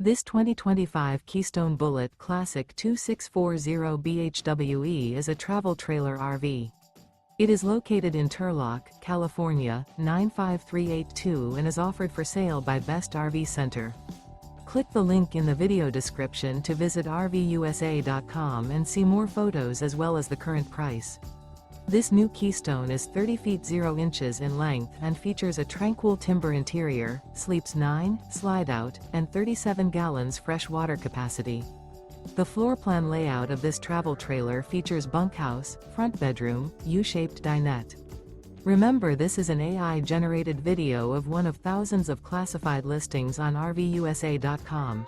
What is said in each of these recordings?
This 2025 Keystone Bullet Classic 2640 BHWE is a travel trailer RV. It is located in Turlock, California, 95382 and is offered for sale by Best RV Center. Click the link in the video description to visit RVUSA.com and see more photos as well as the current price. This new Keystone is 30 feet 0 inches in length and features a Tranquil Timber interior, sleeps 9, Slideout, and 37 gallons fresh water capacity. The floor plan layout of this travel trailer features bunkhouse, front bedroom, U-shaped dinette. Remember, this is an AI-generated video of one of thousands of classified listings on RVUSA.com.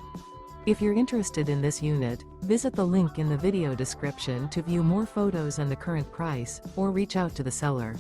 If you're interested in this unit, visit the link in the video description to view more photos and the current price, or reach out to the seller.